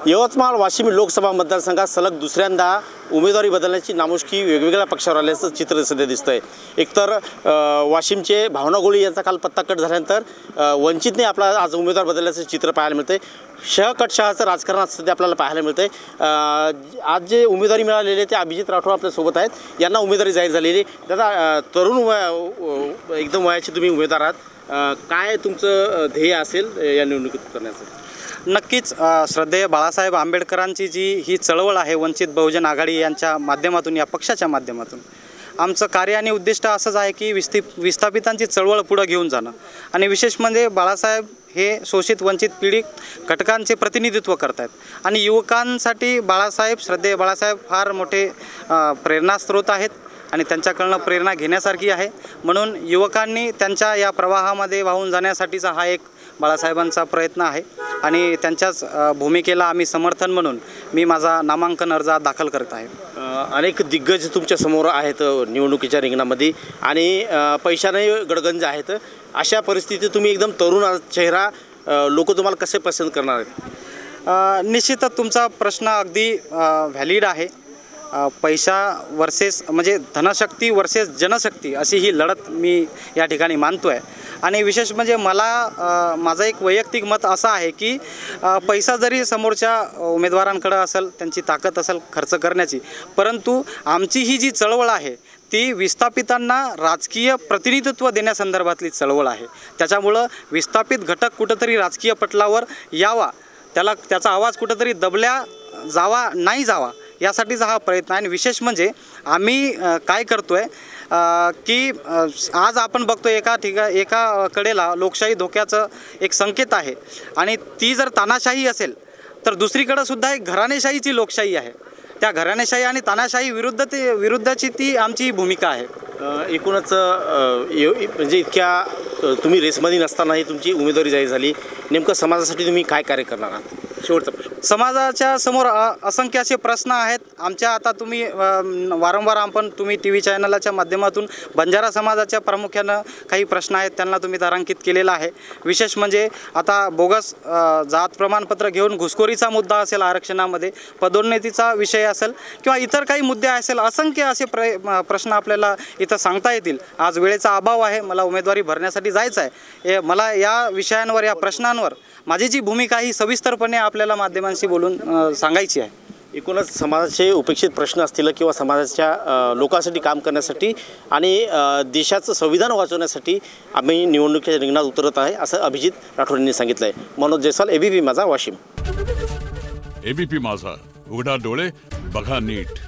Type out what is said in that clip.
यवतमाळ वाशिम लोकसभा मतदारसंघात सलग दुसऱ्यांदा उमेदवारी बदलण्याची नामुष्की वेगवेगळ्या पक्षावर आल्याचं चित्र सध्या दिसतंय। एकतर वाशिमचे भावना गोळी यांचा काल पत्ता कट झाल्यानंतर वंचितने आपला आज उमेदवार बदलल्याचं चित्र पाहायला मिळतंय। शहाचं राजकारण सध्या आपल्याला पाहायला मिळतंय। आज जे उमेदवारी मिळालेले ते अभिजित राठोड आपल्या सोबत आहेत। यांना उमेदवारी जाहीर झालेली। दादा, तरुण एकदम वयाचे तुम्ही उमेदवार आहात, काय तुमचं ध्येय असेल या निवडणुकीत करण्याचं? नक्कीच श्रद्धेय बाळासाहेब आंबेडकरांची जी ही चळवळ आहे वंचित बहुजन आघाडी यांच्या माध्यमातून, या पक्षाच्या माध्यमातून आमचं कार्य आणि उद्दिष्ट असंच आहे की विस्थापितांची चळवळ पुढे घेऊन जाणं। आणि विशेष म्हणजे बाळासाहेब हे शोषित वंचित पीडित घटकांचे प्रतिनिधित्व करत आहेत आणि युवकांसाठी श्रद्धेय बाळासाहेब फार मोठे प्रेरणास्रोत आहेत आणि त्यांच्याकडनं प्रेरणा घेण्यासारखी आहे। म्हणून युवकांनी त्यांच्या या प्रवाहामध्ये वाहून जाण्यासाठीचा हा एक बाळासाहेबांचा प्रयत्न आहे आणि त्यांच्याच भूमिकेला आम्ही समर्थन म्हणून मी माझा नामांकन अर्ज दाखल करत आहे। अनेक दिग्गज तुमच्या समोर आहेत निवडणुकीच्या रिंगणामध्ये आणि पैशाने गडगंज आहेत। अशा परिस्थितीत तुम्ही एकदम तरुण चेहरा, लोक तुम्हाला कसे पसंत करणार आहेत? निश्चितच तुमचा प्रश्न अगदी व्हॅलिड आहे। पैसा वर्सेस म्हणजे धनशक्ती वर्सेस जनशक्ती अशी ही लढत मी या ठिकाणी मानतो आहे। आणि विशेष म्हणजे मला माझं एक वैयक्तिक मत असं आहे की पैसा जरी समोरच्या उमेदवारांकडे असेल, त्यांची ताकद असेल खर्च करण्याची, परंतु आमची ही जी चळवळ आहे ती विस्थापितांना राजकीय प्रतिनिधित्व देण्यासंदर्भातली चळवळ आहे। त्याच्यामुळं विस्थापित घटक कुठंतरी राजकीय पटलावर यावा, त्याचा आवाज कुठंतरी दबल्या नाही जावा यासाठीचा हा प्रयत्न आहे। आणि विशेष म्हणजे आम्ही काय करतो आहे की आज आपण बघतो एका कडेला लोकशाही धोक्याचं एक संकेत आहे आणि ती जर तानाशाही असेल तर दुसरीकडे सुद्धा एक घराणेशाहीची लोकशाही आहे। त्या घराणेशाही आणि तानाशाही विरुद्धची ती आमची भूमिका आहे। एकूणच म्हणजे इतक्या तुम्ही रेसमध्ये नसतानाही तुमची उमेदवारी जाहीर झाली, नेमकं समाजासाठी तुम्ही काय कार्य करणार आहात? शेवटचा प्रश्न। समाजाच्या समोर असंख्य असे प्रश्न आहेत आमच्या। आता तुम्ही वारंवार तुम्ही TV चॅनलच्या माध्यमातून बंजारा समाजाच्या प्रामुख्यानं काही प्रश्न आहेत त्यांना तुम्ही तारांकित केलेला आहे। विशेष म्हणजे आता बोगस जात प्रमाणपत्र घेऊन घुसखोरीचा मुद्दा असेल, आरक्षणामध्ये पदोन्नतीचा विषय असेल किंवा इतर काही मुद्दे असेल, असंख्य असे प्रश्न आपल्याला इथं सांगता येतील। आज वेळेचा अभाव आहे, मला उमेदवारी भरण्यासाठी जायचं आहे। मला या विषयांवर, या प्रश्नांवर माझी जी भूमिका ही सविस्तरपणे आपल्याला माध्यमांशी बोलून सांगायची आहे। एकूणच समाजाचे उपेक्षित प्रश्न असतील किंवा समाजाच्या लोकांसाठी काम करण्यासाठी आणि देशाचं संविधान वाचवण्यासाठी आम्ही निवडणुकीच्या रिंगणात उतरत आहे, असं अभिजित राठोड यांनी सांगितलं आहे। मनोज जयस्वाल, ABP माझा, वाशिम। ABP माझा, उघडा डोळे बघा नीट।